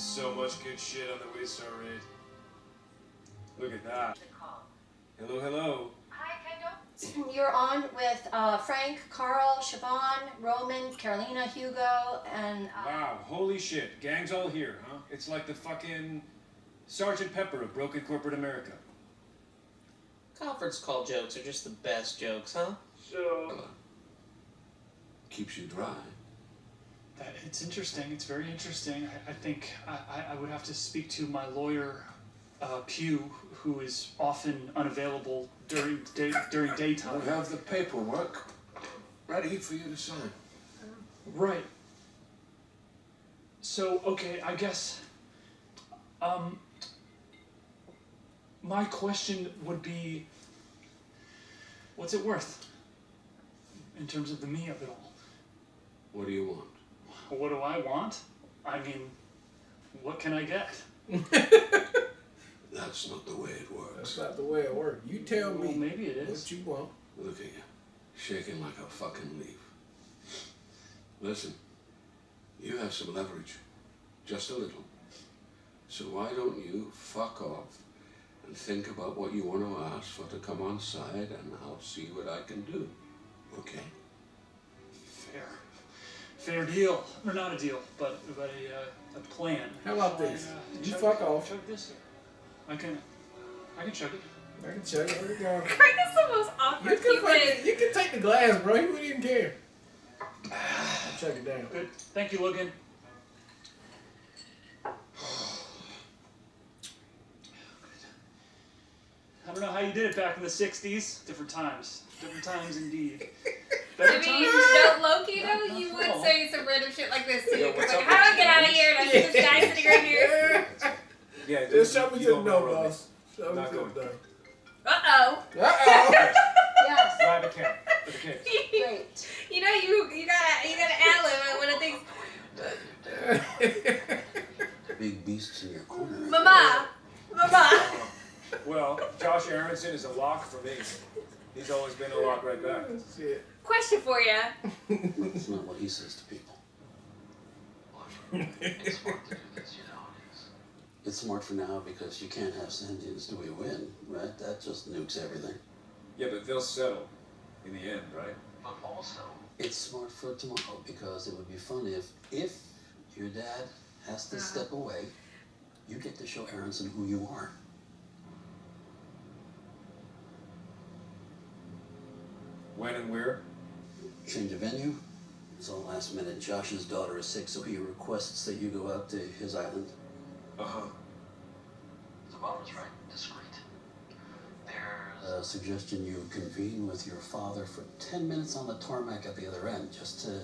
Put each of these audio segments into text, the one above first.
So much good shit on the Waystar raid. Look at that. Hello, hello. Hi, Kendall. You're on with Frank, Carl, Siobhan, Roman, Carolina, Hugo, and... Wow, holy shit. Gang's all here, huh? It's like the fucking Sergeant Pepper of broken corporate America. Conference call jokes are just the best jokes, huh? So... Keeps you dry. It's interesting. It's very interesting. I think I would have to speak to my lawyer, Pew, who is often unavailable during daytime. We have the paperwork ready for you to sign. Right. So, okay, I guess, my question would be, what's it worth in terms of the me of it all? What do you want? What do I want? I mean, what can I get? That's not the way it works. That's not the way it works. You tell me. Well, maybe it is. What you want. Look at you, shaking like a fucking leaf. Listen, you have some leverage, just a little. So why don't you fuck off and think about what you want to ask for to come on side, and I'll see what I can do. Okay? Fair deal. Or not a deal, but a plan. How about this? You fuck off. Chug this. I can chug it. I can chug it. Where it go? Craig is the most awkward human. You can take the glass, bro. You wouldn't even care. I'll chug it down. Good. Thank you, Logan. I don't know how you did it back in the 60s. Different times. Different times indeed. Better I mean, times? no, Loki, though, you would say some random shit like this too. Like, how do I get out of here? And I see this guy sitting right here. Yeah, Just show me you to the don't no, know boss. Show me Not to the going. no. Uh-oh. Uh-oh. Yes. Grab a can for the kids. Great. You know, you gotta ad-lib it when it thinks, Big beasts in your corner. Mama. Well, Josh Aronson is a lock for me. He's always been a lock right back. Shit. Question for you. That's not what he says to people. It's smart to do this, you know it is. It's smart for now because you can't have Sandians till we win, right? That just nukes everything. Yeah, but they'll settle in the end, right? But also, It's smart for tomorrow because it would be fun if your dad has to step away, you get to show Aronson who you are. When and where? Change of venue. It's all last minute. Josh's daughter is sick, so he requests that you go out to his island. Uh-huh. the Barbara's right, discreet. There's A suggestion you convene with your father for 10 minutes on the tarmac at the other end, just to,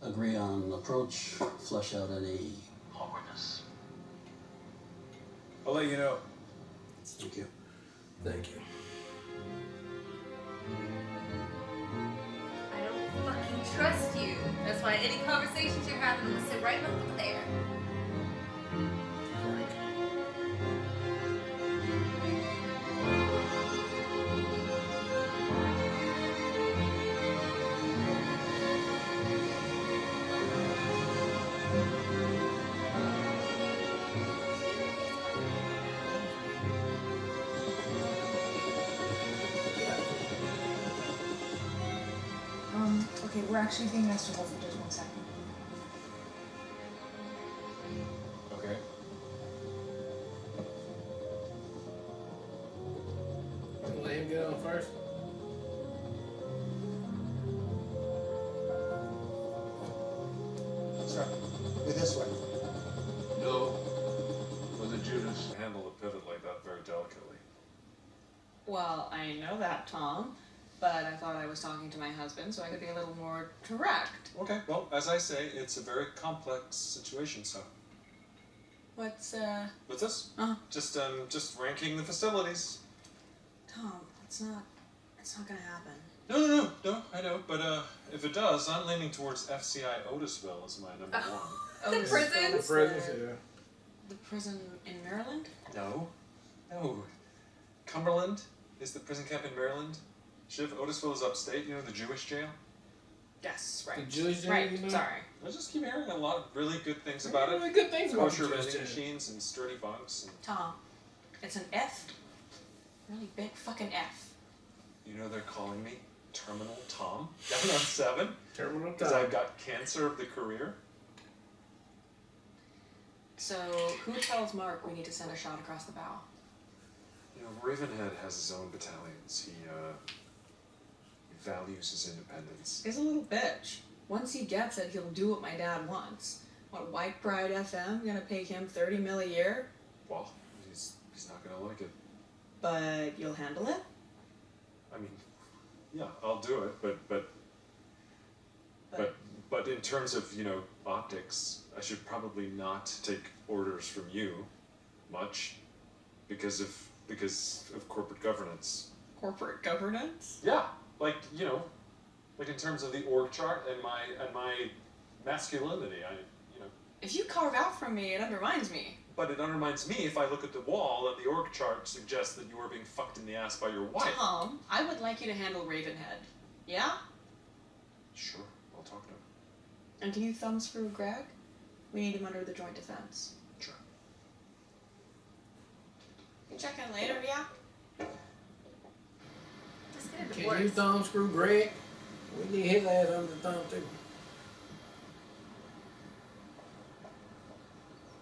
agree on approach, flesh out any... awkwardness. I'll let you know. Thank you. Thank you. I don't fucking trust you. That's why any conversations you're having, I'm gonna sit right over there. Okay, we're actually being asked to hold for just 1 second. Okay. Let him get on first. Sir, be this way. No. With the Judas. Handle a pivot like that very delicately. Well, I know that, Tom, but I thought I was talking to my husband, so I could be a little more direct. Okay, well, as I say, it's a very complex situation, so. What's, What's this? Uh-huh. Just ranking the facilities. Tom, it's not gonna happen. No, I know, but if it does, I'm leaning towards FCI Otisville as my number one. Oh, The prisons? The prisons, yeah. The prison in Maryland? No. Cumberland is the prison camp in Maryland. Shiv, Otisville is upstate, you know, the Jewish jail? Yes, The right. Jewish day, Right, you know? sorry. I just keep hearing a lot of really good things about Really it. good things about Kosher the Jewish vending day. machines and sturdy bunks. And Tom, it's an F. Really big fucking F. you know they're calling me Terminal Tom down on 7 Terminal because time. I've got cancer of the career. So, who tells Mark we need to send a shot across the bow? You know, Ravenhead has his own battalions. He values his independence. He's a little bitch. Once he gets it, he'll do what my dad wants. What, White Pride FM gonna pay him $30 mil a year? Well, he's not gonna like it. But you'll handle it? I mean, yeah, I'll do it, but in terms of, you know, optics, I should probably not take orders from you much because of corporate governance. Corporate governance? Yeah, like, you know, like in terms of the org chart and my masculinity, you know, If you carve out from me, it undermines me. but it undermines me if I look at the wall and the org chart suggests that you are being fucked in the ass by your wife. Tom, I would like you to handle Ravenhead. Yeah? Sure, I'll talk to him. And can you thumbscrew Greg? We need him under the joint defense. Sure. You check in later, yeah? Just get a Can divorce. you thumb screw Greg? We need his ass under the thumb too.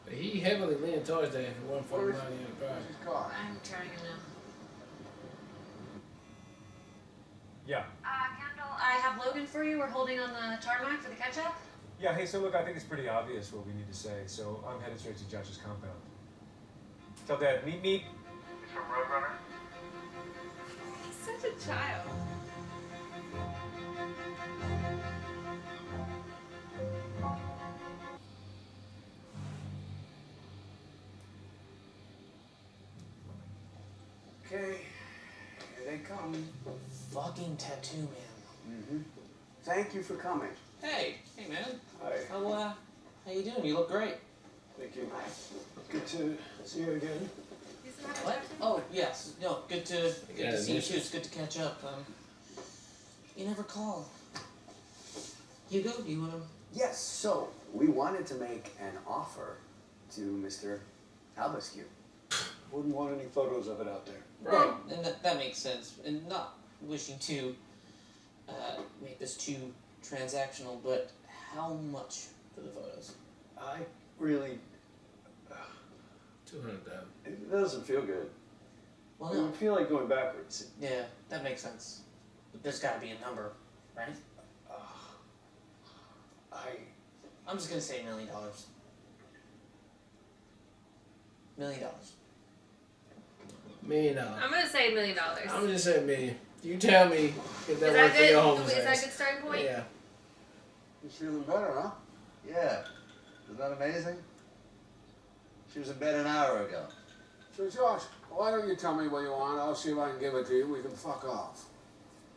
But he heavily leaned towards that if it wasn't for the money in the prize. I'm trying him now. Yeah. Kendall, I have Logan for you. We're holding on the tarmac for the catch-up. Yeah, hey, so look, I think it's pretty obvious what we need to say, so I'm headed straight to Josh's compound. Tell Dad, meet me. It's from Roadrunner. He's such a child. Okay, here they come. Fucking tattoo man. Mm-hmm. Thank you for coming. Hey man. Hi. How you doing? You look great. Thank you. Good to see you again. What? Oh yes. No, good to Yeah, see you this too. It's good to catch up. You never call. Hugo, do you wanna? Yes, so we wanted to make an offer to Mr. Albescu. Wouldn't want any photos of it out there. Right. And that makes sense. And not wishing to make this too transactional, but how much for the photos? I really, 200,000. it doesn't feel good. Well, It no. would feel like going backwards. Yeah, that makes sense. But there's got to be a number, right? I'm just gonna say $1 million. $1 million. $1 million. I'm gonna say $1 million. I'm just saying million. You tell me if Is that that works for your good? homeless Is that a ass. good starting point? Yeah. She's feeling better, huh? Yeah. Isn't that amazing? She was in bed an hour ago. So, Josh, why don't you tell me what you want? I'll see if I can give it to you. We can fuck off.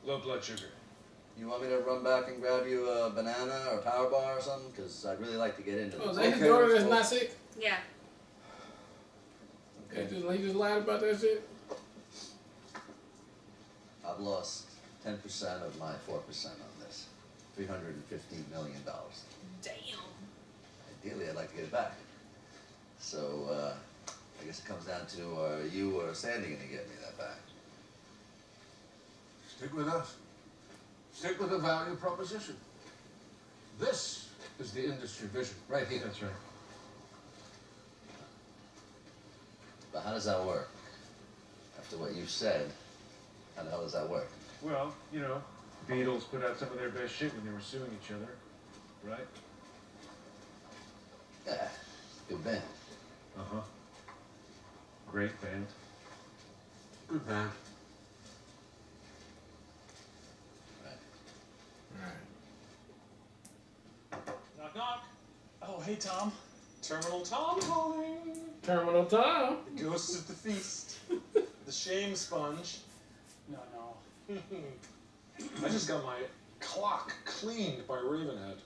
Low blood sugar. You want me to run back and grab you a banana or a power bar or something? Because I'd really like to get into Oh, is this. that his daughter that's not sick? Yeah. He just lied about that shit? I've lost 10% of my 4% on this. $350 million. Damn. Ideally, I'd like to get it back. So, I guess it comes down to, are you or Sandy going to get me that back? Stick with us. Stick with the value proposition. This is the industry vision, right here. That's right. But how does that work? After what you've said, how the hell does that work? Well, you know, Beatles put out some of their best shit when they were suing each other, right? Yeah, good band. Uh-huh. Great band. Good man. Knock knock. Oh hey Tom. Terminal Tom calling. Terminal Tom. The ghosts of the feast. The shame sponge. No. I just got my clock cleaned by Ravenhead.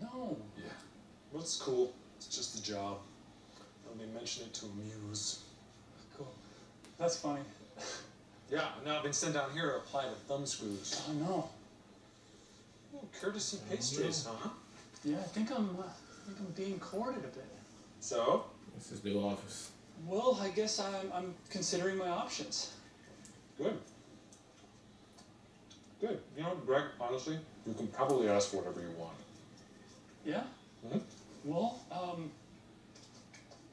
No. Yeah. Well, it's cool. It's just a job. Let me mention it to amuse. Cool. That's funny. Yeah, now I've been sent down here to apply the thumb screws. Oh no. Yeah, courtesy pastries, huh? Yeah, I think I'm being courted a bit. So? This is new office. Well, I guess I'm considering my options. Good. Good. You know, Greg, honestly, you can probably ask for whatever you want. Yeah? Mm-hmm. Well,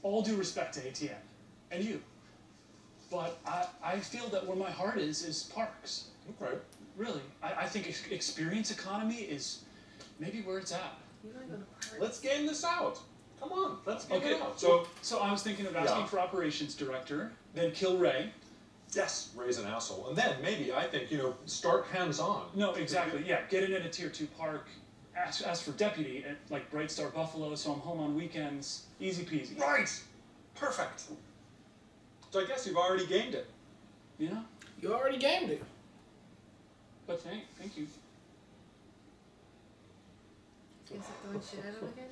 all due respect to ATN and you, but I feel that where my heart is parks. Okay. Really, I think experience economy is maybe where it's at. You don't even park. Let's game this out. Come on, let's game Okay, it out. so I was thinking of asking Yeah. for operations director, then kill Ray. Yes, Ray's an asshole. And then maybe, I think, start hands-on. No, exactly. Yeah, get in at a tier 2 park. Ask for deputy at like Bright Star Buffalo, so I'm home on weekends. Easy peasy. Right! Perfect. So I guess you've already gamed it. You know? You already gamed it. But thank you. Is it throwing shit at him again?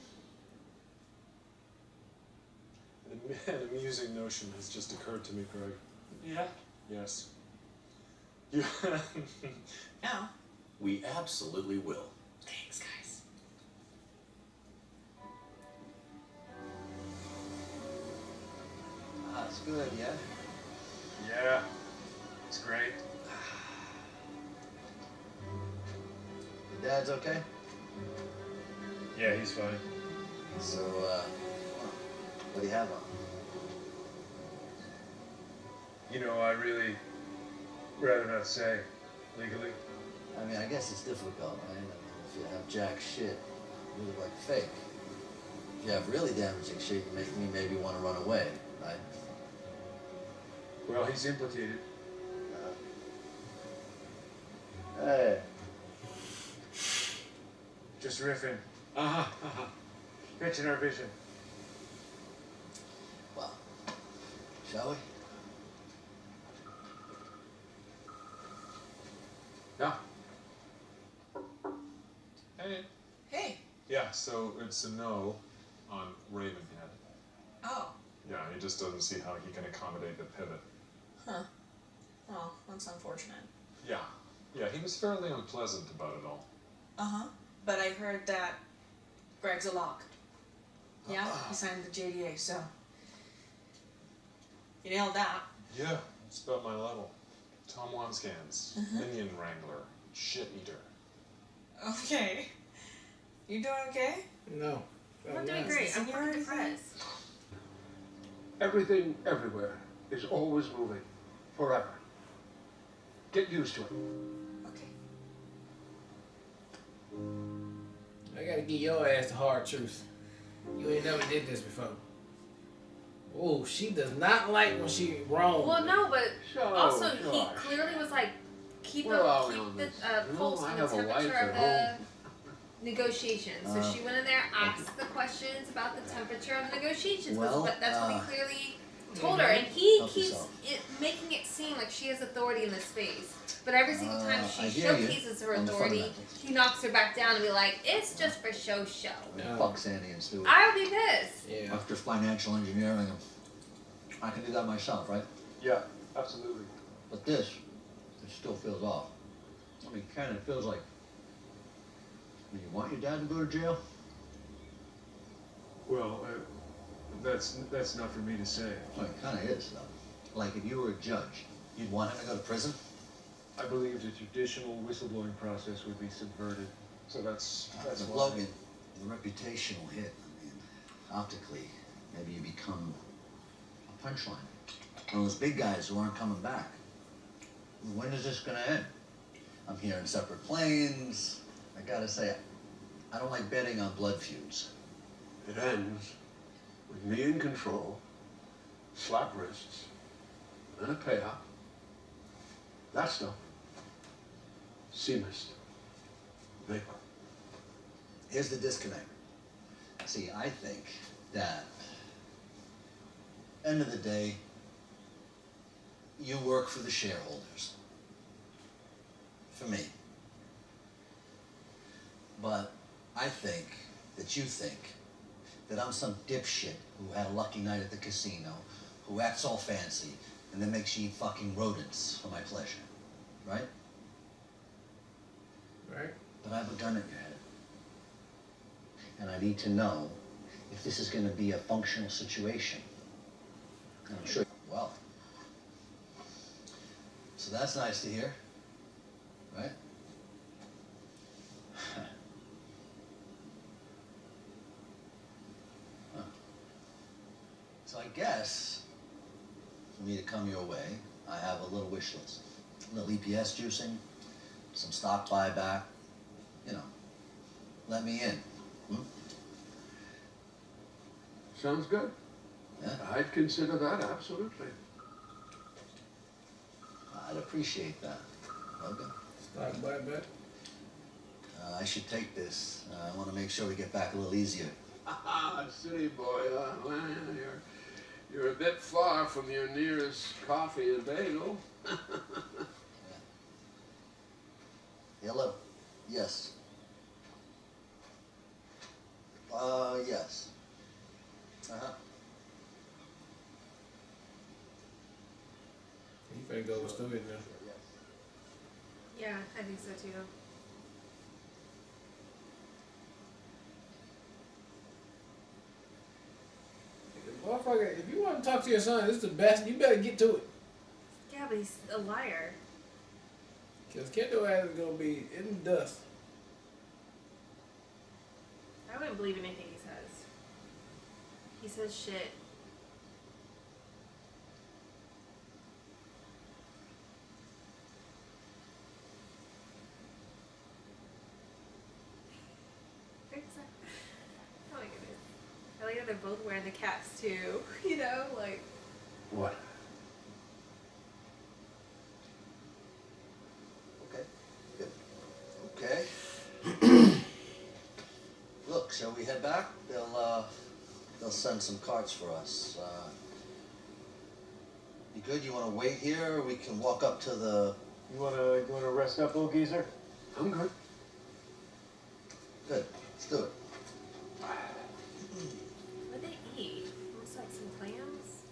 An amusing notion has just occurred to me, Craig. Yeah. Yes. You No. We absolutely will. Thanks, guys. Ah, it's good, yeah? Yeah, it's great. Your dad's okay? Yeah, he's fine. So, what do you have on? You know, I really rather not say legally. I mean, I guess it's difficult, right? I mean, if you have jack shit, you look like fake. If you have really damaging shit, you make me maybe want to run away, right? Well, he's implicated. Hey. Just riffing, Uh-huh. pitching our vision. Well, shall we? Yeah. Hey. Hey. Yeah, so it's a no on Ravenhead. Oh. Yeah, he just doesn't see how he can accommodate the pivot. Huh. Well, that's unfortunate. Yeah. Yeah, he was fairly unpleasant about it all. Uh-huh. But I heard that Greg's a lock. Yeah? He signed the JDA, so... You nailed that. Yeah, it's about my level. Tom Wanscans, minion wrangler, shit eater. Okay. You doing okay? No. I'm doing great. I'm fucking depressed. Everything, everywhere, is always moving. Forever. Get used to it. Okay. I gotta give your ass the hard truth. You ain't never did this before. Oh, she does not like when she wrong. Well, no, but also he Josh. clearly was like, keep Where are we the on this? pulse I on the have a wife temperature of at the negotiations. So she went in there, asked the questions about the temperature of the negotiations. Well, but that's what he clearly told her, and he Help keeps yourself. making it seem like she has authority in this space. But every single time I she hear you showcases her on the authority, fundamentals. he knocks her back down and be like, "It's just for show." Fuck Sandy and Stu. I would be pissed. Yeah. After financial engineering, I can do that myself, right? Yeah, absolutely. But this, it still feels off. I mean, kind of feels like. I mean, you want your dad to go to jail? Well, that's not for me to say. Well, it kind of is, though. Like, if you were a judge, you'd want him to go to prison? I believe the traditional whistleblowing process would be subverted. So that's The why. Logan, the reputational hit. I mean, optically, maybe you become a punchline. One of those big guys who aren't coming back. When is this gonna end? I'm hearing separate planes. I gotta say, I don't like betting on blood feuds. It ends with me in control, slap wrists, and a payout. That stuff. Sea mist. Vapor. Here's the disconnect. See, I think that, end of the day, you work for the shareholders. For me. But I think that you think that I'm some dipshit who had a lucky night at the casino, who acts all fancy, and then makes you eat fucking rodents for my pleasure. Right? Right? But I have a gun at your head. And I need to know if this is going to be a functional situation. And I'm sure, well. So that's nice to hear, right? Huh. So I guess, for me to come your way, I have a little wish list. A little EPS juicing, some stock buyback, you know, let me in. Hmm? Sounds good. Yeah? I'd consider that, absolutely. I'd appreciate that. Logan? Stock buyback. I should take this. I want to make sure we get back a little easier. City boy, well, you're a bit far from your nearest coffee and bagel. Hello? Yes. Yes. Uh-huh. You better go with Stewie now. Yeah, I think so too. Motherfucker, if you want to talk to your son, this is the best. You better get to it. Yeah, but he's a liar. Because Kendo ass is going to be in the dust. I wouldn't believe anything he says. He says shit. Oh my goodness. I like that they're both wearing the caps too. You know, like. What? Okay. Good. Okay. Look, shall we head back? They'll send some carts for us. You good? You want to wait here, or we can walk up to the... You wanna rest up, little geezer? I'm good. Good. Let's do it. What they eat? Looks like some clams.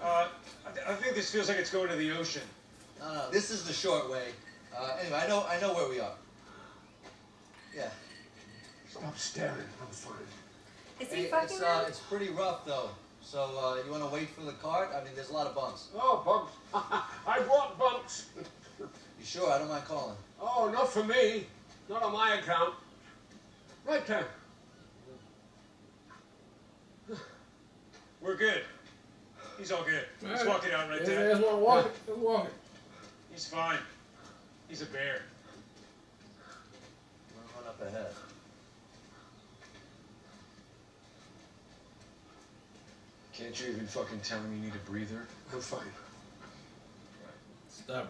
I think this feels like it's going to the ocean. No, this is the short way. Anyway, I know where we are. Yeah. Stop staring. I'm fine. Is he fucking it's, them? it's pretty rough, though. So, you want to wait for the cart? I mean, there's a lot of bumps. Oh, bumps. I brought bumps. You sure? I don't mind calling. Oh, not for me. Not on my account. Right, Ken. We're good. He's all good. Let's All walk it out right Let's there. want to walk it. Let's walk it. He's fine. He's a bear. Run up ahead. Can't you even fucking tell him you need a breather? I'm fine. Stubborn.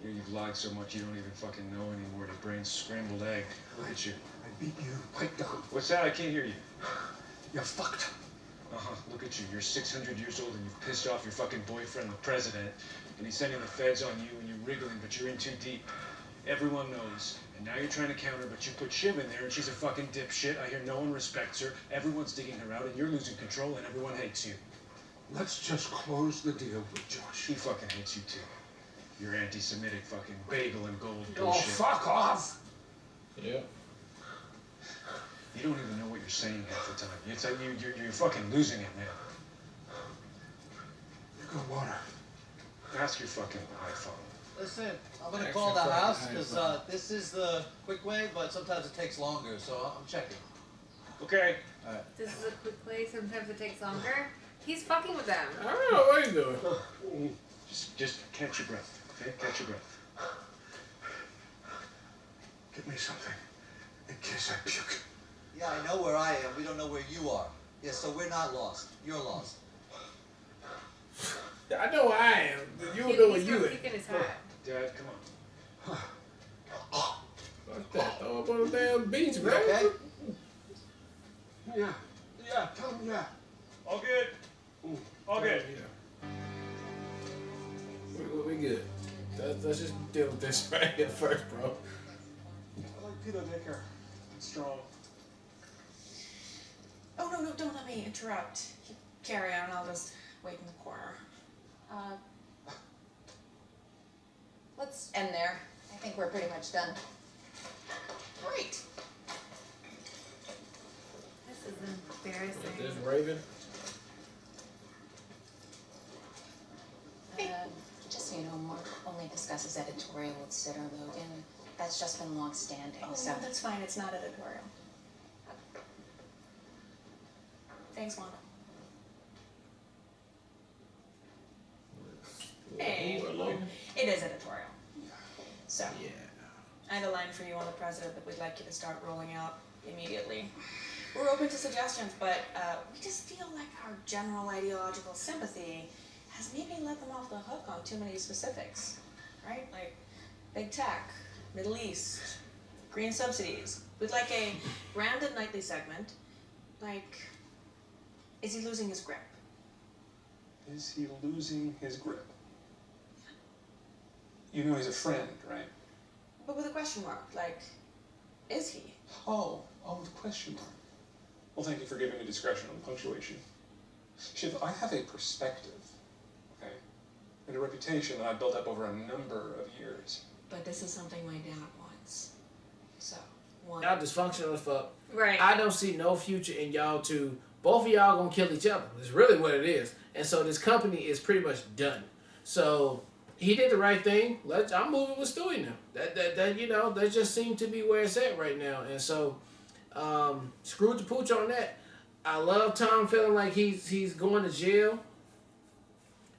You've lied so much you don't even fucking know anymore. Your brain's scrambled egg. Look at you. I beat you right down. What's that? I can't hear you. You're fucked. Uh-huh. Look at you. You're 600 years old and you've pissed off your fucking boyfriend, the president, and he's sending the feds on you and you're wriggling, but you're in too deep. Everyone knows. And now you're trying to counter, but you put Shiv in there and she's a fucking dipshit. I hear no one respects her. Everyone's digging her out and you're losing control and everyone hates you. Let's just close the deal with Josh. He fucking hates you too. You're anti-Semitic fucking bagel and gold Oh, bullshit. fuck off! Yeah. You don't even know what you're saying half the time. It's like you're fucking losing it, man. You got water. Ask your fucking iPhone. Listen, I'm going to Actually, call the fucking house high because five. this is the quick way, but sometimes it takes longer, so I'm checking. Okay. All right. This is a quick play. Sometimes it takes longer. He's fucking with them. I don't know what he's doing. Just catch your breath, okay? Catch your breath. Give me something in case I puke. Yeah, I know where I am. We don't know where you are. Yeah, so we're not lost. You're lost. I know where I am. You don't know where He's you not at. kicking his hat. Dad, come on. Fuck that. Throw up on the damn beach, You man. okay? Yeah. Yeah, tell him yeah. All good. All good. Yeah. We good. Let's just deal with this right here first, bro. I like Peter Dicker. Strong. Oh no, don't let me interrupt. Carry on, I'll just wait in the corner. Let's end there. I think we're pretty much done. Great. This is embarrassing. This Raven. Just so you know, Mark only discusses editorial with Sid or Logan. That's just been long-standing. Oh, so no, that's fine. It's not editorial. Thanks, Wanda. Hey. It is editorial. So, Yeah. I have a line for you on the president that we'd like you to start rolling out immediately. We're open to suggestions, but we just feel like our general ideological sympathy has maybe let them off the hook on too many specifics, right? Like big tech, Middle East, green subsidies. We'd like a rounded nightly segment, like, is he losing his grip? Is he losing his grip? You know he's a friend, right? But with a question mark, like, is he? Oh, the question mark. Well, thank you for giving me discretion on punctuation. Shiv, I have a perspective, okay? And a reputation that I've built up over a number of years. But this is something my dad wants. So, one. Y'all dysfunctional as fuck. Right. I don't see no future in y'all two. Both of y'all gonna kill each other. That's really what it is. And so this company is pretty much done. So he did the right thing. I'm moving with Stewie now. That you know, that just seemed to be where it's at right now. And so screw the pooch on that. I love Tom feeling like he's going to jail,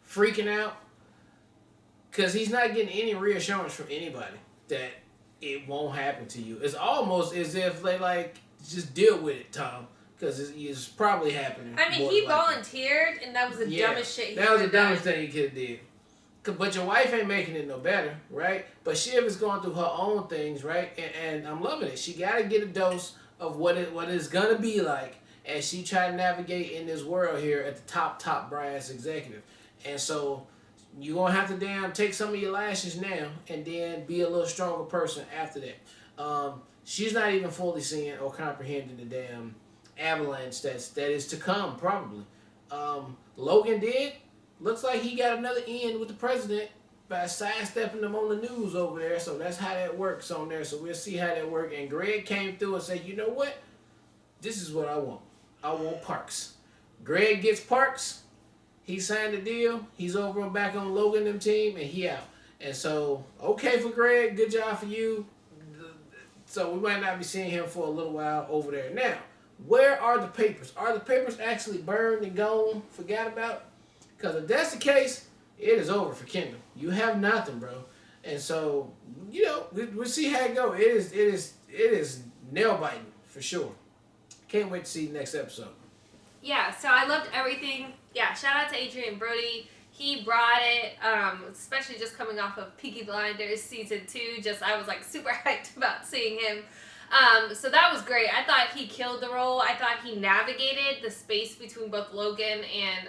freaking out, because he's not getting any reassurance from anybody that it won't happen to you. It's almost as if they like just deal with it, Tom, because it's probably happening. I mean, he volunteered, and that was the dumbest shit he That was the ever done. dumbest thing he could have did. But your wife ain't making it no better, right? But Shiv is going through her own things, right? And I'm loving it. She got to get a dose of what it's going to be like as she try to navigate in this world here at the top brass executive. And so you're going to have to take some of your lashes now and then be a little stronger person after that. She's not even fully seeing or comprehending the damn avalanche that is to come, probably. Logan did. Looks like he got another end with the president by sidestepping them on the news over there. So that's how that works on there. So we'll see how that works. And Greg came through and said, you know what? This is what I want. I want Parks. Greg gets Parks. He signed the deal. He's over and back on Logan and them team, and he out. And so, okay for Greg. Good job for you. So we might not be seeing him for a little while over there. Now, where are the papers? Are the papers actually burned and gone, forgot about? Because if that's the case, it is over for Kendall. You have nothing, bro. And so, you know, we'll see how it goes. It is nail biting for sure. Can't wait to see the next episode. Yeah, so I loved everything. Yeah, shout out to Adrian Brody. He brought it, especially just coming off of Peaky Blinders season 2. I was like super hyped about seeing him. So that was great. I thought he killed the role. I thought he navigated the space between both Logan and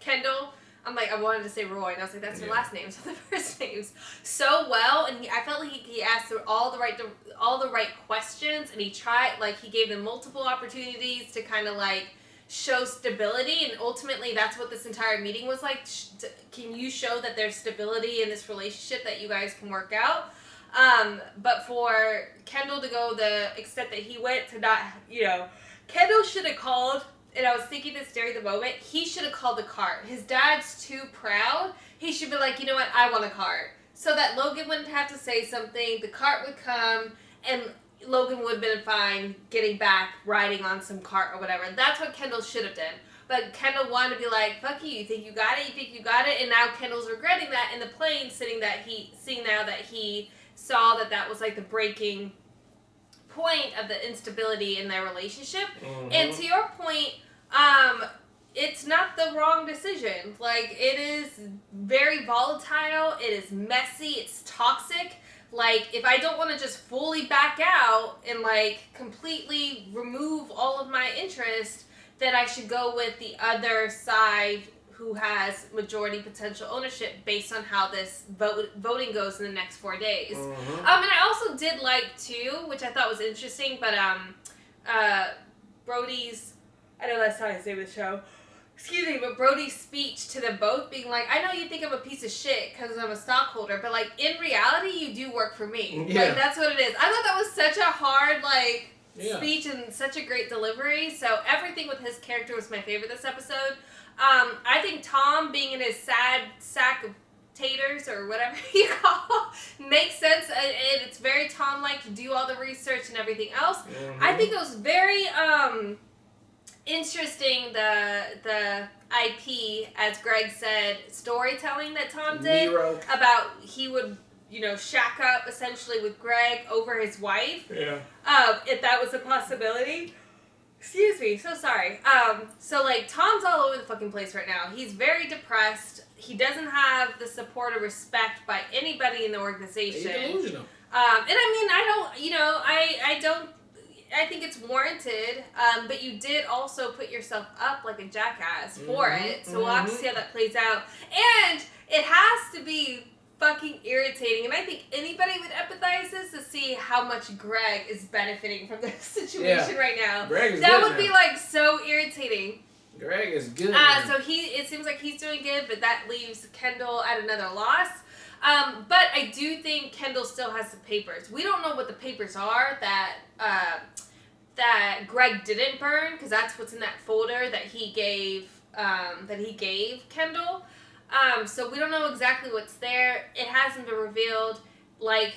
Kendall. I'm like, I wanted to say Roy, and I was like, that's their last names, not their first names, so well. And I felt like he asked all the right questions, and he tried, like, he gave them multiple opportunities to kind of like show stability, and ultimately that's what this entire meeting was like. Can you show that there's stability in this relationship that you guys can work out? But for Kendall to go the extent that he went to not, you know, Kendall should have called. And I was thinking this during the moment, he should have called the cart. His dad's too proud. He should be like, you know what, I want a cart. So that Logan wouldn't have to say something, the cart would come, and Logan would have been fine getting back, riding on some cart or whatever. That's what Kendall should have done. But Kendall wanted to be like, fuck you think you got it, you think you got it? And now Kendall's regretting that in the plane, seeing now that he saw that was like the breaking point of the instability in their relationship. Mm-hmm. And to your point, it's not the wrong decision. Like, it is very volatile, it is messy, it's toxic. Like, if I don't want to just fully back out and like completely remove all of my interest, then I should go with the other side who has majority potential ownership based on how this voting goes in the next 4 days. Mm-hmm. And I also did like too, which I thought was interesting, but Brody's, I know that's not his name of the show, excuse me, but Brody's speech to them both being like, I know you think I'm a piece of shit because I'm a stockholder, but like in reality, you do work for me. Yeah. Like that's what it is. I thought that was such a hard like Yeah. speech and such a great delivery. So everything with his character was my favorite this episode. I think Tom being in his sad sack of taters or whatever you call makes sense, and it's very Tom-like to do all the research and everything else. Mm-hmm. I think it was very interesting the IP, as Greg said, storytelling that Tom did Nero. about he would shack up essentially with Greg over his wife. Yeah. If that was a possibility. Excuse me, so sorry. So like Tom's all over the fucking place right now. He's very depressed. He doesn't have the support or respect by anybody in the organization. He's delusional. And I think it's warranted. But you did also put yourself up like a jackass for it. So we'll have to see how that plays out. And it has to be fucking irritating, and I think anybody would empathize this to see how much Greg is benefiting from this situation right now. Greg is that good would now. be like so irritating. Greg is good. So it seems like he's doing good, but that leaves Kendall at another loss. But I do think Kendall still has the papers. We don't know what the papers are that Greg didn't burn, because that's what's in that folder that he gave Kendall. So we don't know exactly what's there. It hasn't been revealed. Like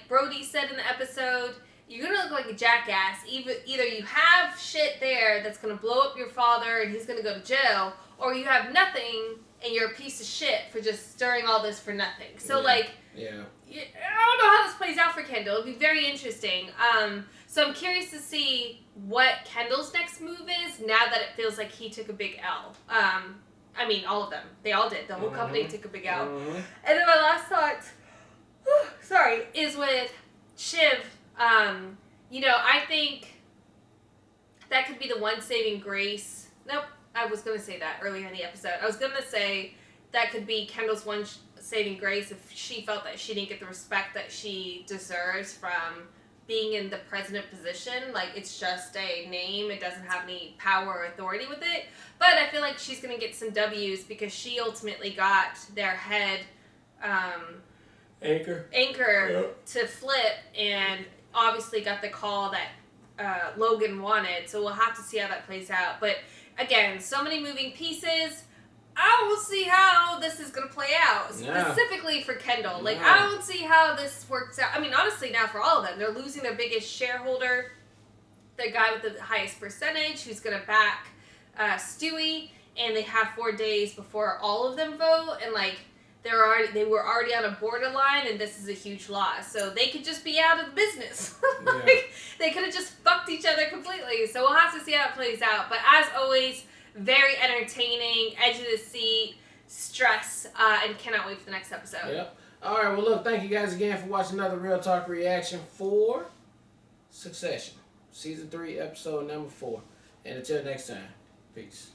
Brody said in the episode, you're gonna look like a jackass. Either you have shit there that's gonna blow up your father and he's gonna go to jail, or you have nothing and you're a piece of shit for just stirring all this for nothing. So I don't know how this plays out for Kendall. It'll be very interesting. So I'm curious to see what Kendall's next move is now that it feels like he took a big L. I mean, all of them. They all did. The whole company took a big L. And then my last thought, is with Shiv. I think that could be the one saving grace. Nope, I was going to say that earlier in the episode. I was going to say that could be Kendall's one saving grace if she felt that she didn't get the respect that she deserves from being in the president position. Like, it's just a name. It doesn't have any power or authority with it. But I feel like she's going to get some W's because she ultimately got their head anchor to flip, and obviously got the call that Logan wanted. So we'll have to see how that plays out. But again, so many moving pieces. I don't see how this is going to play out, specifically for Kendall. Like, I don't see how this works out. I mean, honestly, now for all of them, they're losing their biggest shareholder, the guy with the highest percentage, who's going to back Stewie, and they have 4 days before all of them vote, and like they were already on a borderline, and this is a huge loss. So they could just be out of the business. They could have just fucked each other completely. So we'll have to see how it plays out. But as always, very entertaining, edge of the seat, stress, and cannot wait for the next episode. Yep. All right. Well, look, thank you guys again for watching another Real Talk reaction for Succession, season 3, episode number 4. And until next time, peace.